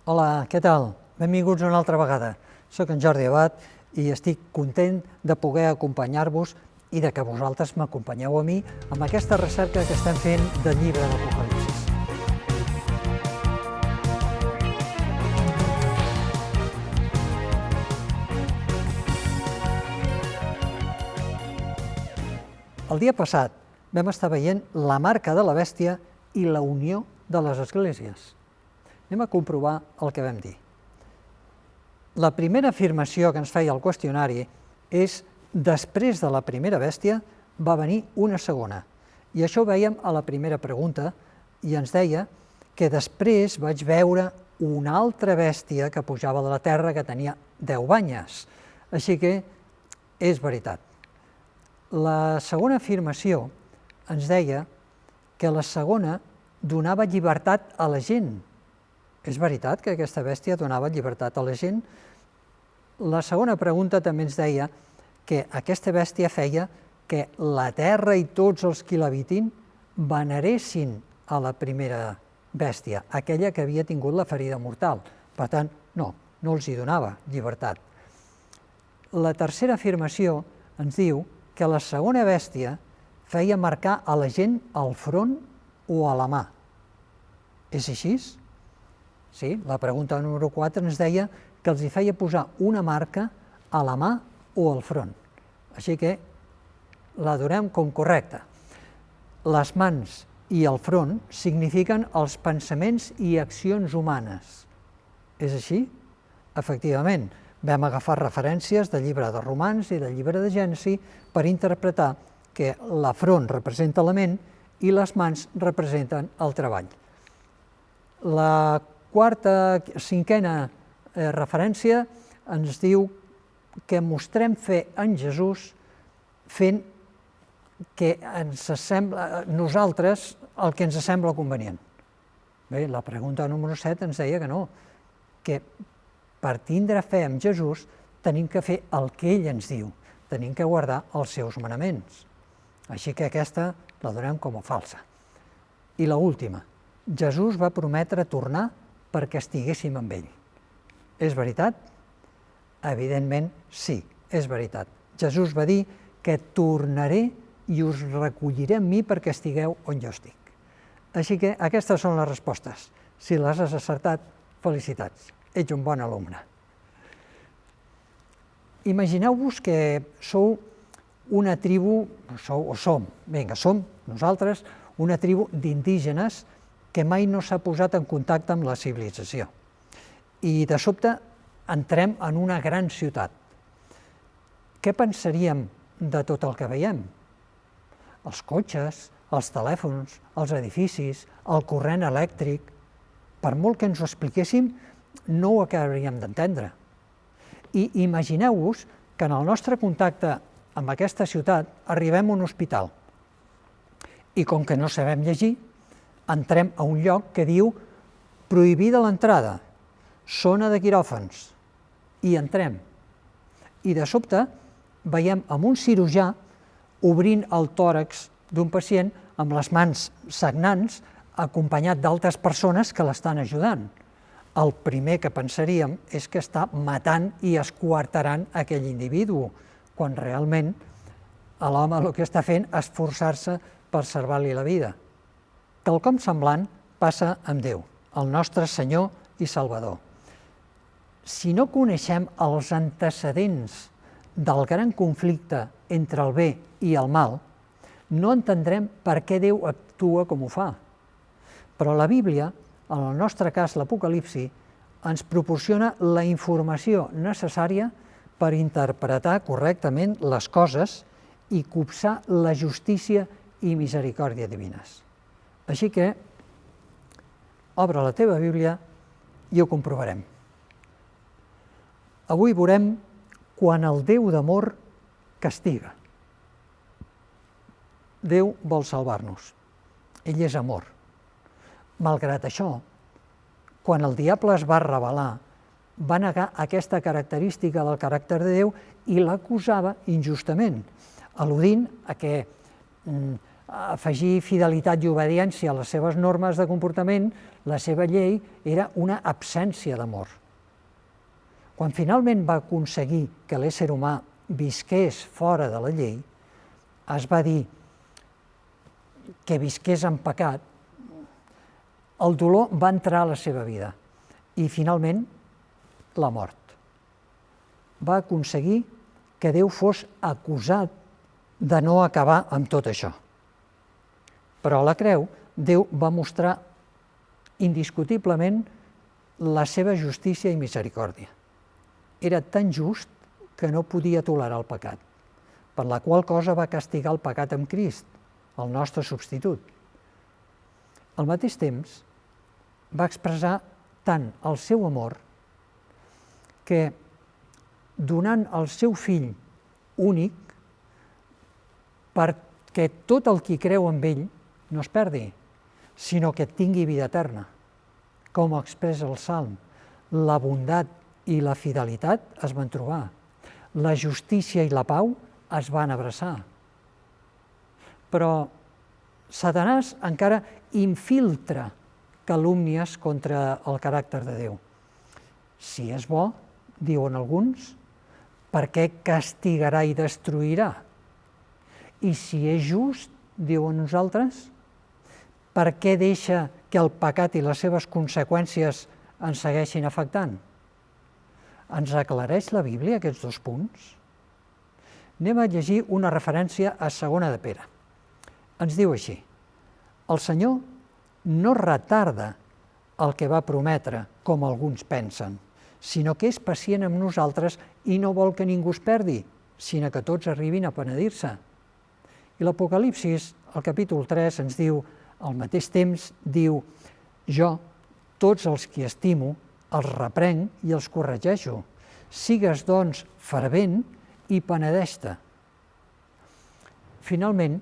Hola, què tal? Benvinguts una altra vegada. Soc en Jordi Abad i estic content de poder acompanyar-vos i de que vosaltres m'acompanyeu a mi amb aquesta recerca que estem fent del llibre de l'Apocalipsis. El dia passat vam estar veient la marca de la bèstia i la unió de les esglésies. Anem a comprovar el que vam dir. La primera afirmació que ens feia el qüestionari és: després de la primera bèstia va venir una segona. I això ho vèiem a la primera pregunta, i ens deia que després vaig veure una altra bèstia que pujava de la terra que tenia 10 banyes. Així que és veritat. La segona afirmació ens deia que la segona donava llibertat a la gent. És veritat que aquesta bèstia donava llibertat a la gent? La segona pregunta també ens deia que aquesta bèstia feia que la terra i tots els qui l'habitin veneressin a la primera bèstia, aquella que havia tingut la ferida mortal. Per tant, no els hi donava llibertat. La tercera afirmació ens diu que la segona bèstia feia marcar a la gent al front o a la mà. És així? Sí, la pregunta número 4 ens deia que els hi feia posar una marca a la mà o al front. Així que la donem com correcta. Les mans i el front signifiquen els pensaments i accions humanes. És així? Efectivament, vam agafar referències del llibre de Romans i del llibre de Gènesi per interpretar que la front representa la ment i les mans representen el treball. La cinquena referència ens diu que mostrem fe en Jesús fent que nosaltres el que ens sembla convenient. Bé, la pregunta número 7 ens deia que no, que per tindre fe en Jesús tenim que fer el que ell ens diu, tenim que guardar els seus manaments. Així que aquesta la donem com a falsa. I l'última, Jesús va prometre tornar perquè estiguéssim amb ell. És veritat? Evidentment sí, és veritat. Jesús va dir que tornaré i us recolliré amb mi perquè estigueu on jo estic. Així que aquestes són les respostes. Si les has acertat, felicitats. Ets un bon alumne. Imagineu-vos que sou una tribu, som nosaltres, una tribu d'indígenes que mai no s'ha posat en contacte amb la civilització. I de sobte entrem en una gran ciutat. Què pensaríem de tot el que veiem? Els cotxes, els telèfons, els edificis, el corrent elèctric. Per molt que ens ho expliquéssim, no ho acabaríem d'entendre. I imagineu-vos que en el nostre contacte amb aquesta ciutat arribem a un hospital i com que no sabem llegir, entrem a un lloc que diu prohibida l'entrada, zona de quiròfans, i entrem. I de sobte veiem amb un cirurgià obrint el tòrax d'un pacient amb les mans sagnants, acompanyat d'altres persones que l'estan ajudant. El primer que pensaríem és que està matant i esquarterant aquell individu, quan realment l'home el que està fent és esforçar-se per salvar-li la vida. Quelcom semblant passa amb Déu, el nostre Senyor i Salvador. Si no coneixem els antecedents del gran conflicte entre el bé i el mal, no entendrem per què Déu actua com ho fa. Però la Bíblia, en el nostre cas l'Apocalipsi, ens proporciona la informació necessària per interpretar correctament les coses i copsar la justícia i misericòrdia divines. Així que, obre la teva Bíblia i ho comprovarem. Avui veurem quan el Déu d'amor castiga. Déu vol salvar-nos. Ell és amor. Malgrat això, quan el diable es va rebel·lar, va negar aquesta característica del caràcter de Déu i l'acusava injustament, al·ludint a que afegir fidelitat i obediència a les seves normes de comportament, la seva llei era una absència d'amor. Quan finalment va aconseguir que l'ésser humà visqués fora de la llei, es va dir que visqués en pecat, el dolor va entrar a la seva vida i finalment la mort. Va aconseguir que Déu fos acusat de no acabar amb tot això. Però a la creu, Déu va mostrar indiscutiblement la seva justícia i misericòrdia. Era tan just que no podia tolerar el pecat, per la qual cosa va castigar el pecat amb Crist, el nostre substitut. Al mateix temps, va expressar tant el seu amor que, donant el seu fill únic, perquè tot el qui creu en ell no es perdi, sinó que tingui vida eterna. Com expressa el Salm, la bondat i la fidelitat es van trobar, la justícia i la pau es van abraçar. Però Satanàs encara infiltra calúmnies contra el caràcter de Déu. Si és bo, diuen alguns, per què castigarà i destruirà? I si és just, diuen uns altres, per què deixa que el pecat i les seves conseqüències ens segueixin afectant? Ens aclareix la Bíblia aquests dos punts? Anem a llegir una referència a 2 de Pere. Ens diu així: el Senyor no retarda el que va prometre, com alguns pensen, sinó que és pacient amb nosaltres i no vol que ningú es perdi, sinó que tots arribin a penedir-se. I l'Apocalipsis, al capítol 3, ens diu, al mateix temps, diu: jo, tots els qui estimo, els reprenc i els corregeixo. Sigues, doncs, fervent i penedeix-te. Finalment,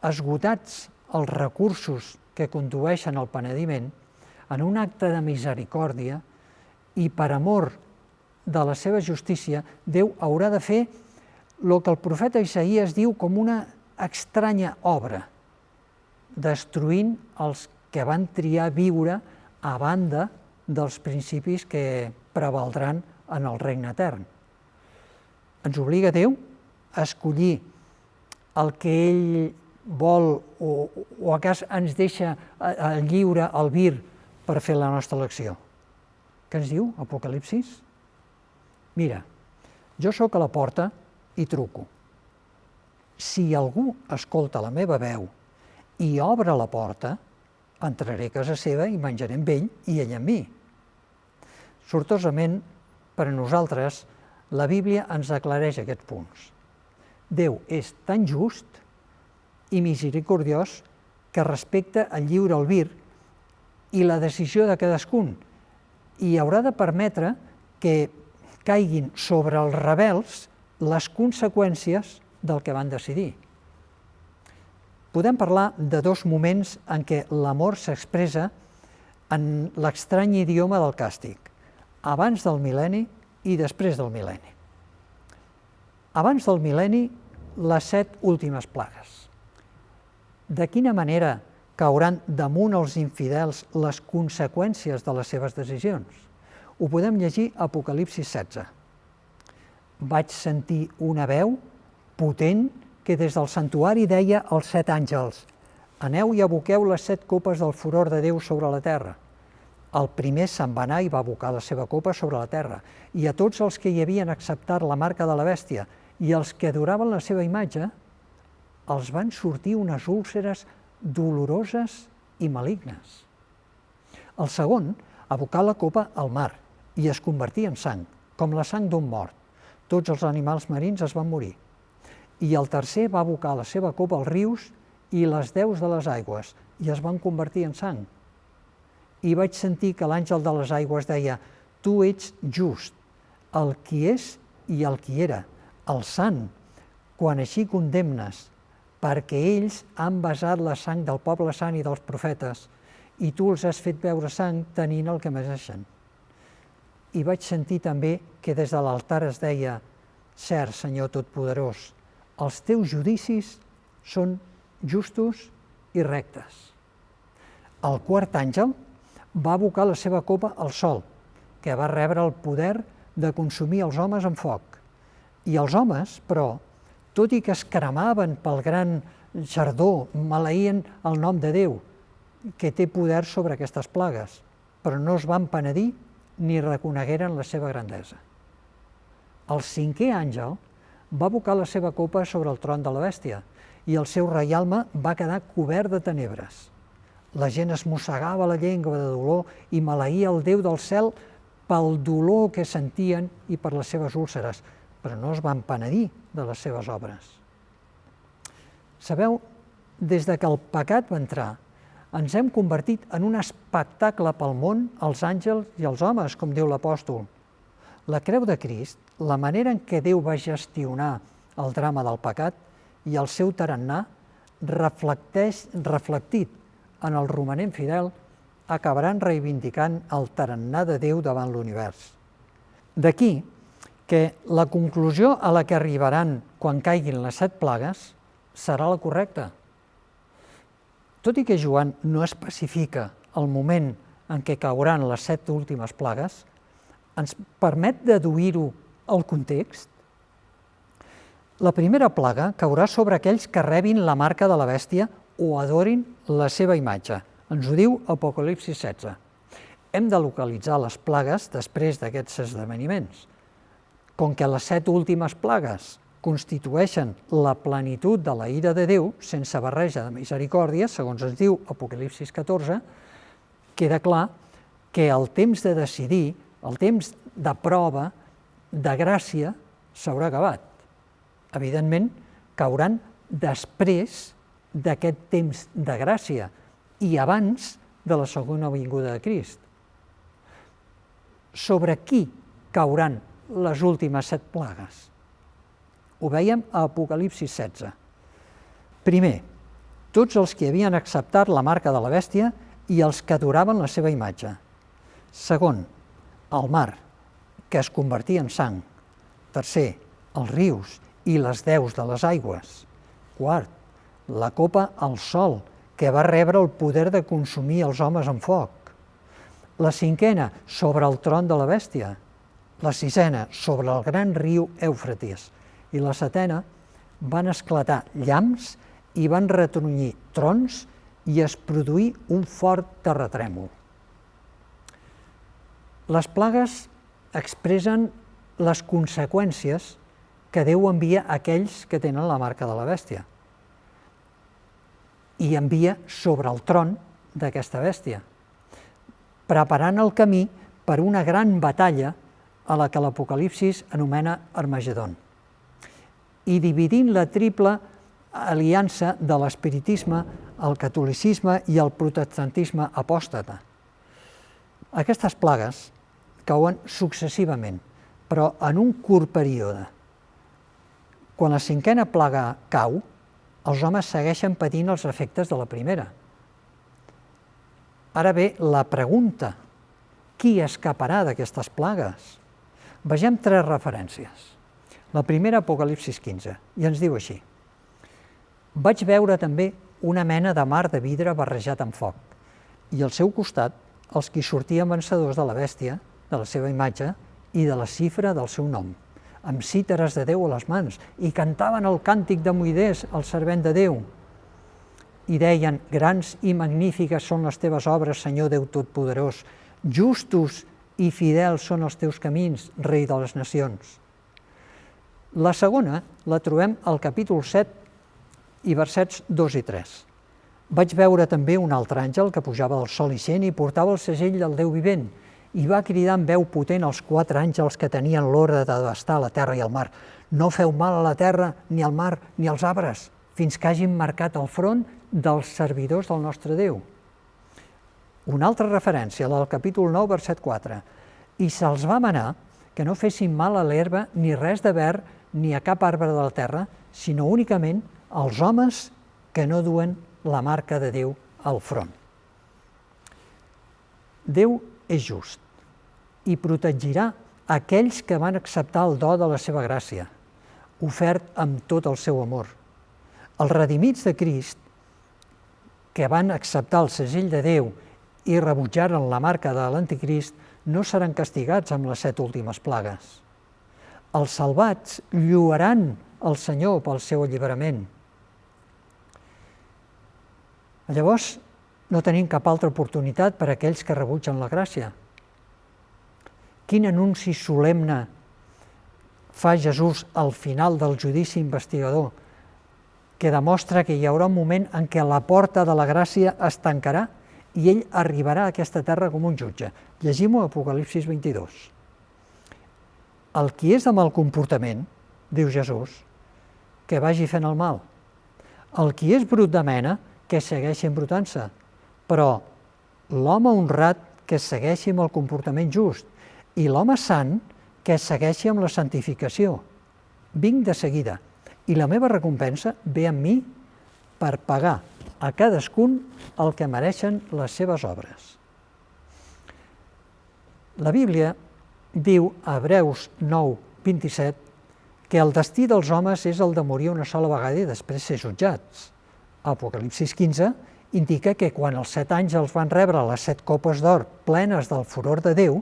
esgotats els recursos que condueixen al penediment, en un acte de misericòrdia i per amor de la seva justícia, Déu haurà de fer el que el profeta Isaïes diu com una estranya obra, destruint els que van triar viure a banda dels principis que prevaldran en el regne etern. Ens obliga Déu a escollir el que ell vol o a cas ens deixa lliure el vir per fer la nostra elecció. Què ens diu Apocalipsis? Mira, jo sóc a la porta i truco. Si algú escolta la meva veu i obre la porta, entraré a casa seva i menjaré amb ell i ell amb mi. Sortosament, per a nosaltres, la Bíblia ens aclareix aquests punts. Déu és tan just i misericordiós que respecta el lliure albir i la decisió de cadascun i haurà de permetre que caiguin sobre els rebels les conseqüències del que van decidir. Podem parlar de dos moments en què l'amor s'expressa en l'estrany idioma del càstig, abans del mil·lenni i després del mil·lenni. Abans del mil·lenni, les 7 últimes plagues. De quina manera cauran damunt els infidels les conseqüències de les seves decisions? Ho podem llegir a Apocalipsis 16. Vaig sentir una veu potent que des del santuari deia als 7 àngels: aneu i aboqueu les 7 copes del furor de Déu sobre la terra. El primer se'n va anar i va abocar la seva copa sobre la terra, i a tots els que hi havien acceptat la marca de la bèstia i els que adoraven la seva imatge, els van sortir unes úlceres doloroses i malignes. El segon abocà la copa al mar i es convertí en sang, com la sang d'un mort. Tots els animals marins es van morir. I el tercer va abocar la seva copa als rius i les deus de les aigües i es van convertir en sang. I vaig sentir que l'àngel de les aigües deia: tu ets just, el qui és i el qui era, el sant, quan així condemnes, perquè ells han besat la sang del poble sant i dels profetes, i tu els has fet beure sang tenint el que mereixen. I vaig sentir també que des de l'altar es deia: cert, Senyor Totpoderós, els teus judicis són justos i rectes. El quart àngel va abocar la seva copa al sol, que va rebre el poder de consumir els homes amb foc. I els homes, però, tot i que es cremaven pel gran xardó, maleïen el nom de Déu, que té poder sobre aquestes plagues, però no es van penedir ni reconegueren la seva grandesa. El cinquè àngel va abocar la seva copa sobre el tron de la bèstia i el seu reialme va quedar cobert de tenebres. La gent es mossegava la llengua de dolor i maleïa el Déu del cel pel dolor que sentien i per les seves úlceres, però no es van penedir de les seves obres. Sabeu, des que el pecat va entrar, ens hem convertit en un espectacle pel món, els àngels i els homes, com diu l'apòstol. La creu de Crist, la manera en què Déu va gestionar el drama del pecat i el seu tarannà, reflectit en el romanent fidel, acabaran reivindicant el tarannà de Déu davant l'univers. D'aquí que la conclusió a la que arribaran quan caiguin les 7 plagues serà la correcta. Tot i que Joan no especifica el moment en què cauran les 7 últimes plagues, ens permet deduir-ho al context. La primera plaga caurà sobre aquells que rebin la marca de la bèstia o adorin la seva imatge. Ens ho diu Apocalipsi 16. Hem de localitzar les plagues després d'aquests esdeveniments. Com que les 7 últimes plagues constitueixen la plenitud de la ira de Déu, sense barreja de misericòrdia, segons ens diu Apocalipsi 14, queda clar que el temps de decidir, el temps de prova, de gràcia, s'haurà acabat. Evidentment, cauran després d'aquest temps de gràcia i abans de la segona vinguda de Crist. Sobre qui cauran les últimes 7 plagues? Ho veiem a Apocalipsi 16. Primer, tots els que havien acceptat la marca de la bèstia i els que adoraven la seva imatge. Segon, el mar, que es convertia en sang. Tercer, els rius i les deus de les aigües. Quart, la copa al sol, que va rebre el poder de consumir els homes amb foc. La cinquena, sobre el tron de la bèstia. La sisena, sobre el gran riu Eufrates. I la setena, van esclatar llamps i van retrunyir trons i es produí un fort terratrèmol. Les plagues expressen les conseqüències que Déu envia a aquells que tenen la marca de la bèstia i envia sobre el tron d'aquesta bèstia, preparant el camí per una gran batalla a la que l'Apocalipsis anomena Armagedon, i dividint la triple aliança de l'espiritisme, el catolicisme i el protestantisme apòstata. Aquestes plagues cauen successivament, però en un curt període. Quan la cinquena plaga cau, els homes segueixen patint els efectes de la primera. Ara ve la pregunta: qui escaparà d'aquestes plagues? Vegem 3 referències. La primera, Apocalipsis 15, i ens diu així: vaig veure també una mena de mar de vidre barrejat amb foc, i al seu costat els qui sortien vencedors de la bèstia, de la seva imatge i de la xifra del seu nom, amb cítares de Déu a les mans, i cantaven el càntic de Moisès, el servent de Déu, i deien: grans i magnífiques són les teves obres, Senyor Déu Totpoderós, justos i fidels són els teus camins, Rei de les nacions. La segona la trobem al capítol 7 i versets 2 i 3. Vaig veure també un altre àngel que pujava del sol ixent i portava el segell del Déu vivent, i va cridar amb veu potent als 4 àngels que tenien l'ordre de devastar la terra i el mar: no feu mal a la terra, ni al mar, ni als arbres, fins que hagin marcat el front dels servidors del nostre Déu. Una altra referència, la del capítol 9, verset 4. I se'ls va manar que no fessin mal a l'herba, ni res de verd, ni a cap arbre de la terra, sinó únicament als homes que no duen la marca de Déu al front. Déu és just i protegirà aquells que van acceptar el do de la seva gràcia, ofert amb tot el seu amor. Els redimits de Crist que van acceptar el segell de Déu i rebutjaren la marca de l'anticrist no seran castigats amb les 7 últimes plagues. Els salvats lloaran el Senyor pel seu alliberament. Llavors, no tenim cap altra oportunitat per a aquells que rebutgen la gràcia. Quin anunci solemne fa Jesús al final del judici investigador, que demostra que hi haurà un moment en què la porta de la gràcia es tancarà i ell arribarà a aquesta terra com un jutge. Llegim-ho a Apocalipsis 22. El qui és de mal comportament, diu Jesús, que vagi fent el mal. El qui és brut de mena, que segueixi embrutant-se. Però l'home honrat, que segueixi amb el comportament just. I l'home sant, que segueixi amb la santificació. Vinc de seguida, i la meva recompensa ve amb mi per pagar a cadascun el que mereixen les seves obres. La Bíblia diu a Hebreus 9, 27, que el destí dels homes és el de morir una sola vegada i després ser jutjats. Apocalipsis 15 indica que quan els 7 àngels van rebre les 7 copes d'or plenes del furor de Déu,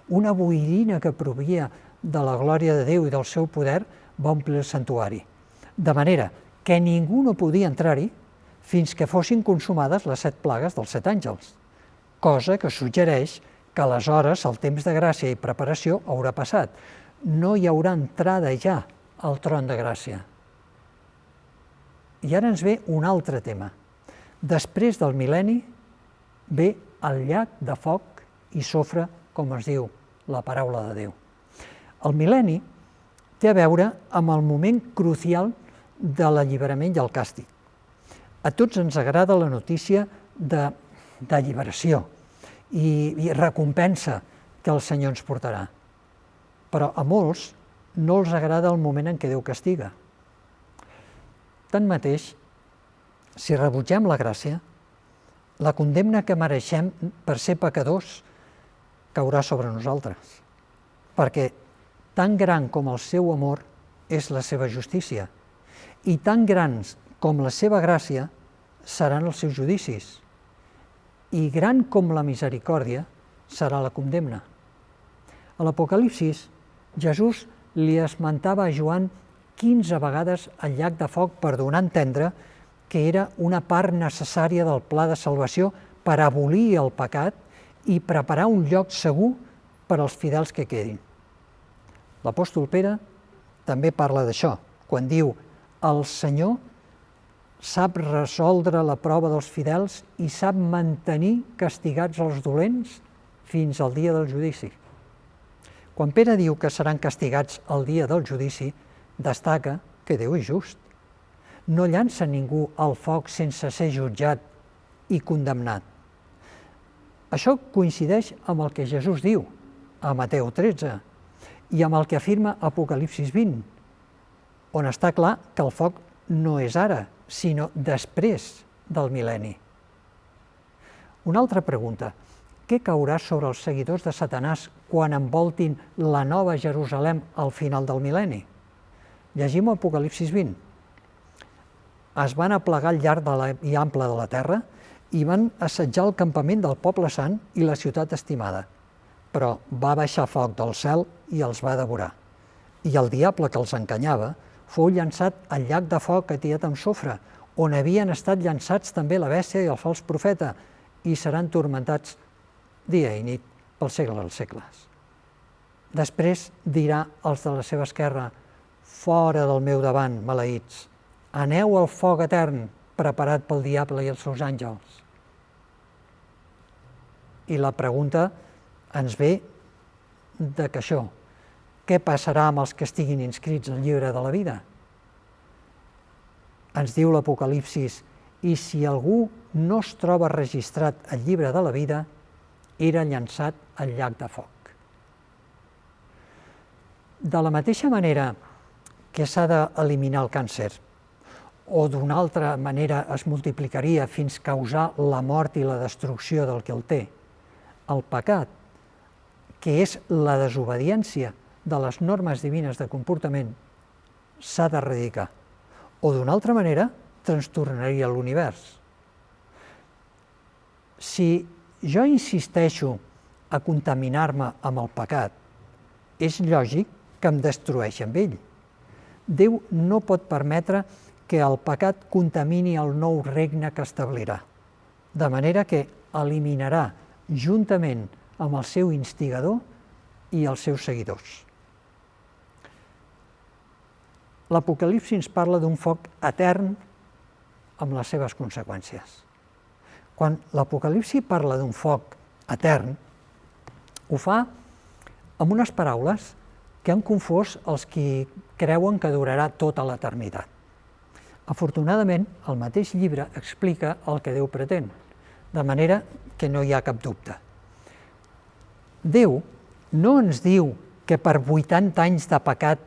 una boirina que provia de la glòria de Déu i del seu poder va omplir el santuari. De manera que ningú no podia entrar-hi fins que fossin consumades les 7 plagues dels 7 àngels, cosa que suggereix que aleshores el temps de gràcia i preparació haurà passat. No hi haurà entrada ja al tron de gràcia. I ara ens ve un altre tema. Després del mil·lenni ve el llac de foc i sofre, com es diu la paraula de Déu. El mil·lenni té a veure amb el moment crucial de l'alliberament i el càstig. A tots ens agrada la notícia d'alliberació i recompensa que el Senyor ens portarà. Però a molts no els agrada el moment en què Déu castiga. Tanmateix, si rebutgem la gràcia, la condemna que mereixem per ser pecadors caurà sobre nosaltres, perquè tan gran com el seu amor és la seva justícia, i tan grans com la seva gràcia seran els seus judicis, i gran com la misericòrdia serà la condemna. A l'Apocalipsis, Jesús li esmentava a Joan 15 vegades el llac de foc per donar a entendre que era una part necessària del pla de salvació per abolir el pecat i preparar un lloc segur per als fidels que quedin. L'apòstol Pere també parla d'això, quan diu «El Senyor sap resoldre la prova dels fidels i sap mantenir castigats els dolents fins al dia del judici». Quan Pere diu que seran castigats el dia del judici, destaca que Déu és just. No llança ningú al foc sense ser jutjat i condemnat. Això coincideix amb el que Jesús diu a Mateu 13 i amb el que afirma Apocalipsis 20, on està clar que el foc no és ara, sinó després del mil·lenni. Una altra pregunta: què caurà sobre els seguidors de Satanàs quan envoltin la nova Jerusalem al final del mil·lenni? Llegim Apocalipsis 20. Es van aplegar al llarg i ample de la terra i van assetjar el campament del poble sant i la ciutat estimada. Però va baixar foc del cel i els va devorar. I el diable que els encanyava fou llançat al llac de foc atiat amb sofre, on havien estat llançats també la bèstia i el fals profeta, i seran tormentats dia i nit pel segle dels segles. Després dirà als de la seva esquerra: «Fora del meu davant, maleïts, aneu al foc etern preparat pel diable i els seus àngels». I la pregunta ens ve de que això, què passarà amb els que estiguin inscrits al llibre de la vida? Ens diu l'Apocalipsis: «I si algú no es troba registrat al llibre de la vida, era llançat al llac de foc». De la mateixa manera que s'ha d'eliminar el càncer, o d'una altra manera es multiplicaria fins a causar la mort i la destrucció del que el té, el pecat, que és la desobediència de les normes divines de comportament, s'ha d'erradicar, o d'una altra manera trastornaria l'univers. si jo insisteixo a contaminar-me amb el pecat, és lògic que em destrueixi amb ell. Déu no pot permetre que el pecat contamini el nou regne que establirà, de manera que eliminarà juntament amb el seu instigador i els seus seguidors. L'Apocalipsi ens parla d'un foc etern amb les seves conseqüències. Quan l'Apocalipsi parla d'un foc etern, ho fa amb unes paraules que han confós els qui creuen que durarà tota l'eternitat. Afortunadament, el mateix llibre explica el que Déu pretén, de manera que no hi ha cap dubte. Déu no ens diu que per 80 anys de pecat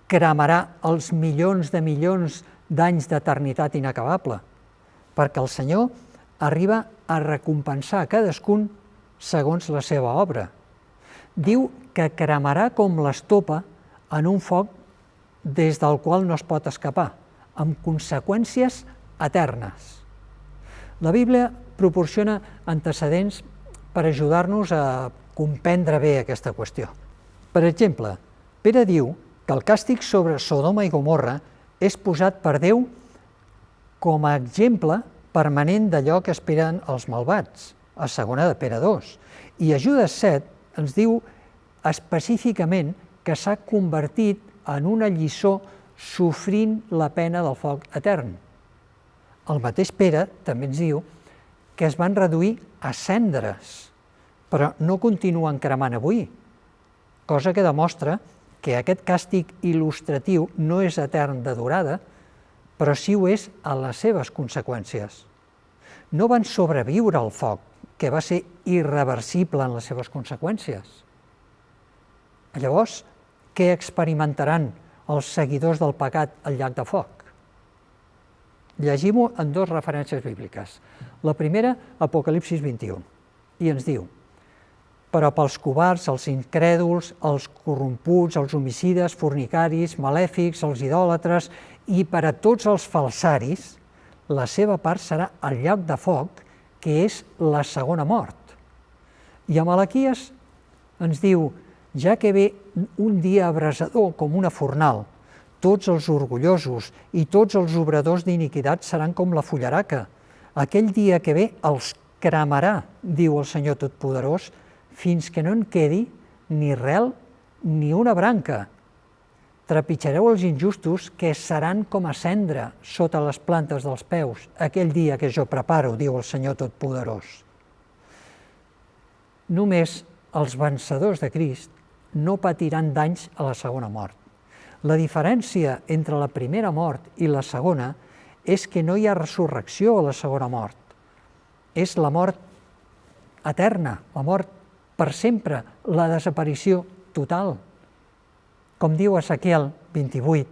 cremarà els milions d'anys d'eternitat inacabable, perquè el Senyor arriba a recompensar a cadascun segons la seva obra. Diu que cremarà com l'estopa en un foc des del qual no es pot escapar, amb conseqüències eternes. La Bíblia proporciona antecedents per ajudar-nos a comprendre bé aquesta qüestió. Per exemple, Pere diu que el càstig sobre Sodoma i Gomorra és posat per Déu com a exemple permanent d'allò que esperen els malvats, a segona de Pere 2. I a Judes 7 ens diu específicament que s'ha convertit en una lliçó sofrint la pena del foc etern. El mateix Pere també ens diu que es van reduir a cendres, però no continuen cremant avui, cosa que demostra que aquest càstig il·lustratiu no és etern de durada, però sí ho és a les seves conseqüències. No van sobreviure al foc, que va ser irreversible en les seves conseqüències. Llavors, què experimentaran els seguidors del pecat al llac de foc? Llegim-ho en dues referències bíbliques. La primera, Apocalipsis 21, i ens diu: però pels covards, els incrèduls, els corromputs, els homicides, fornicaris, malèfics, els idòlatres i per a tots els falsaris, la seva part serà el llac de foc, que és la segona mort. I a Malaquies ens diu: ja que ve un dia abrasador com una fornal, tots els orgullosos i tots els obradors d'iniquitat seran com la fullaraca. Aquell dia que ve els cremarà, diu el Senyor Totpoderós, fins que no en quedi ni rel ni una branca. Trepitjareu els injustos, que seran com a cendra sota les plantes dels peus, aquell dia que jo preparo, diu el Senyor Totpoderós. Només els vencedors de Crist no patiran danys a la segona mort. La diferència entre la primera mort i la segona és que no hi ha resurrecció a la segona mort. És la mort eterna, la mort per sempre, la desaparició total. Com diu Ezequiel 28,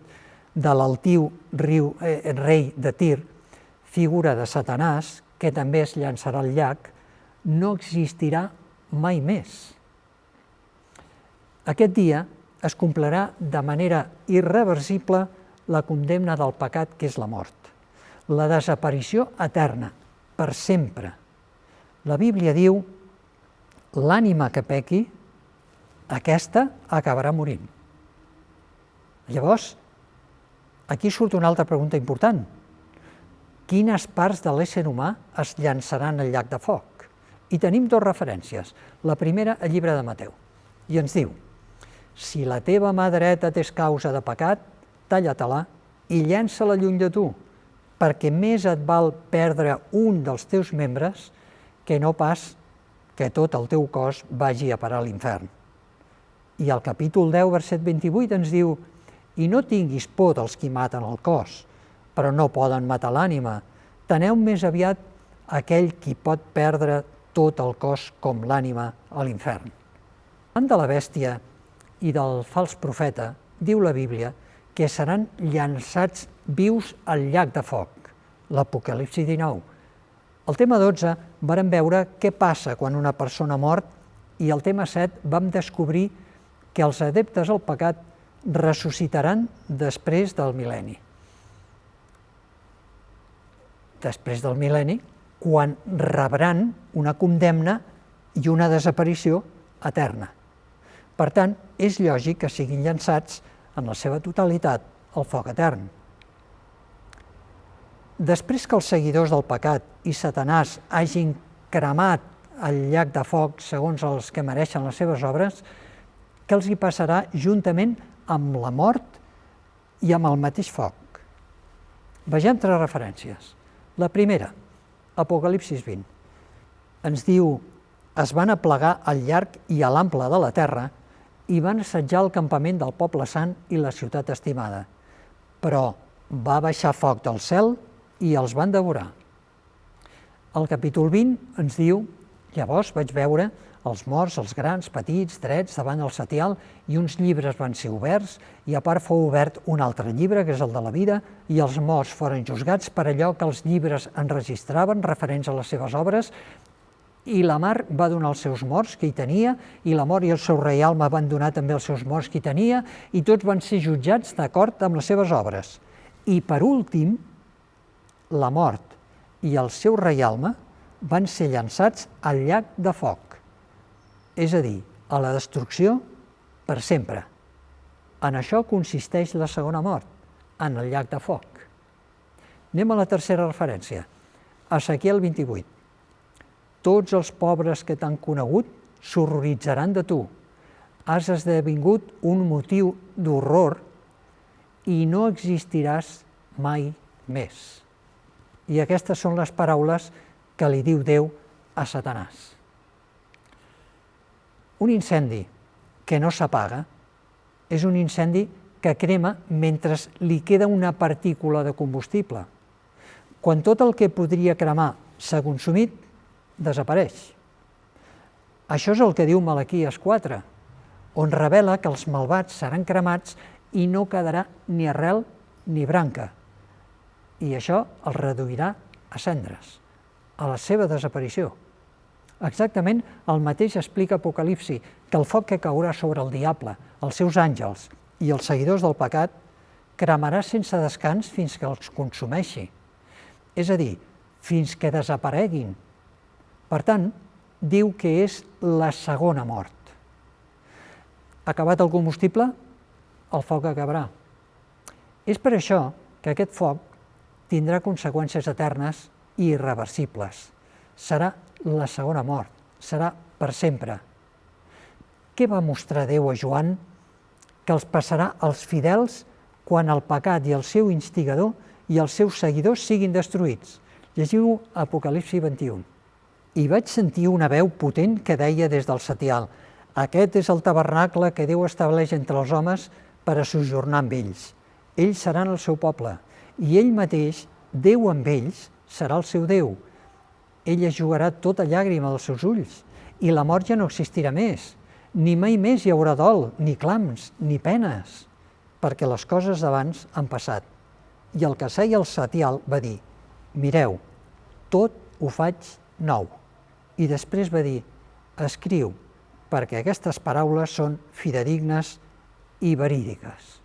de l'altiu rei de Tir, figura de Satanàs, que també es llançarà al llac, no existirà mai més. Aquest dia es complirà de manera irreversible la condemna del pecat, que és la mort. La desaparició eterna, per sempre. La Bíblia diu: l'ànima que pequi, aquesta acabarà morint. Llavors, aquí surt una altra pregunta important. Quines parts de l'ésser humà es llançaran al llac de foc? I tenim dues referències. La primera, al llibre de Mateu, i ens diu: si la teva mà dreta t'és causa de pecat, talla-te-la i llença-la lluny de tu, perquè més et val perdre un dels teus membres que no pas que tot el teu cos vagi a parar a l'infern. I al capítol 10, verset 28, ens diu: i no tinguis por dels qui maten el cos, però no poden matar l'ànima. Teneu més aviat aquell qui pot perdre tot el cos com l'ànima a l'infern. Davant de la bèstia i del fals profeta, diu la Bíblia que seran llançats vius al llac de foc, l'Apocalipsi 19. Al tema 12 vàrem veure què passa quan una persona mort, i al tema 7 vam descobrir que els adeptes al pecat ressuscitaran després del mil·lenni. Després del mil·lenni, quan rebran una condemna i una desaparició eterna. Per tant, és lògic que siguin llançats en la seva totalitat al foc etern. Després que els seguidors del pecat i Satanàs hagin cremat el llac de foc segons els que mereixen les seves obres, què els hi passarà juntament amb la mort i amb el mateix foc? Vegem 3 referències. La primera, Apocalipsis 20. Ens diu: es van aplegar al llarg i a l'ample de la terra i van assetjar el campament del poble sant i la ciutat estimada. Però va baixar foc del cel i els van devorar. El capítol 20 ens diu: llavors vaig veure els morts, els grans, petits, drets, davant el setial, i uns llibres van ser oberts, i a part fou obert un altre llibre, que és el de la vida, i els morts foren juzgats per allò que els llibres enregistraven referents a les seves obres, i la mar va donar els seus morts que hi tenia, i la mort i el seu reialme van donar també els seus morts que hi tenia, i tots van ser jutjats d'acord amb les seves obres. I per últim, la mort i el seu reialme van ser llançats al llac de foc, és a dir, a la destrucció per sempre. En això consisteix la segona mort, en el llac de foc. Anem a la tercera referència, Ezequiel 28. Tots els pobres que t'han conegut s'horroritzaran de tu. Has esdevingut un motiu d'horror i no existiràs mai més. I aquestes són les paraules que li diu Déu a Satanàs. Un incendi que no s'apaga és un incendi que crema mentre li queda una partícula de combustible. Quan tot el que podria cremar s'ha consumit, desapareix. Això és el que diu Malaquies 4, on revela que els malvats seran cremats i no quedarà ni arrel ni branca. I això els reduirà a cendres, a la seva desaparició. Exactament el mateix explica Apocalipsi, que el foc que caurà sobre el diable, els seus àngels i els seguidors del pecat cremarà sense descans fins que els consumeixi. És a dir, fins que desapareguin. Per tant, diu que és la segona mort. Acabat el combustible, el foc acabarà. És per això que aquest foc tindrà conseqüències eternes i irreversibles. Serà la segona mort, serà per sempre. Què va mostrar Déu a Joan? Que els passarà als fidels quan el pecat i el seu instigador i els seus seguidors siguin destruïts. Llegiu Apocalipsi 21. I vaig sentir una veu potent que deia des del setial: aquest és el tabernacle que Déu estableix entre els homes per a sojornar amb ells. Ells seran el seu poble, i ell mateix, Déu amb ells, serà el seu Déu. Ell eixugarà tota llàgrima dels seus ulls, i la mort ja no existirà més. Ni mai més hi haurà dol, ni clams, ni penes, perquè les coses d'abans han passat. I el que seia al setial va dir: mireu, tot ho faig nou. I després va dir: escriu, perquè aquestes paraules són fidedignes i verídiques.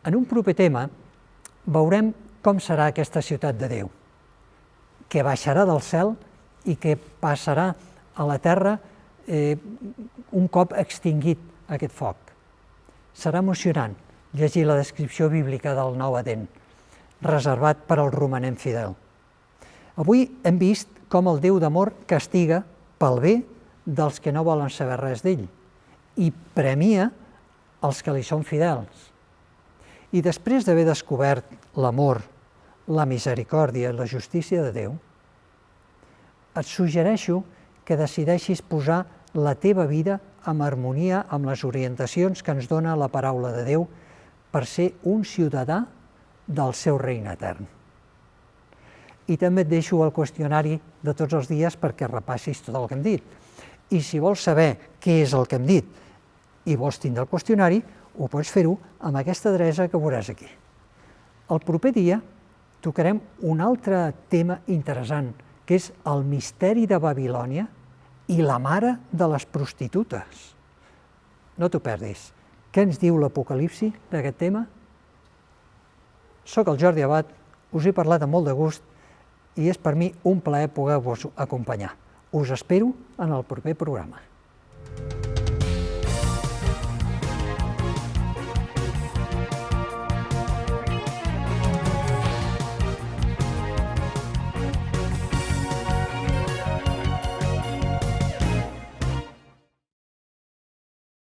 En un proper tema veurem com serà aquesta ciutat de Déu, que baixarà del cel i que passarà a la terra un cop extingit aquest foc. Serà emocionant llegir la descripció bíblica del nou Edèn, reservat per al romanent fidel. Avui hem vist com el Déu d'amor castiga pel bé dels que no volen saber res d'ell i premia els que li són fidels. I després d'haver descobert l'amor, la misericòrdia i la justícia de Déu, et suggereixo que decideixis posar la teva vida en harmonia amb les orientacions que ens dona la paraula de Déu per ser un ciutadà del seu regne etern. I també et deixo el qüestionari de tots els dies perquè repassis tot el que hem dit. I si vols saber què és el que hem dit i vols tindre el qüestionari, ho pots fer-ho amb aquesta adreça que veuràs aquí. El proper dia tocarem un altre tema interessant, que és el misteri de Babilònia i la mare de les prostitutes. No t'ho perdis. Què ens diu l'Apocalipsi d'aquest tema? Soc el Jordi Abad, us he parlat amb molt de gust i és per mi un plaer poder-vos acompanyar. Us espero en el proper programa.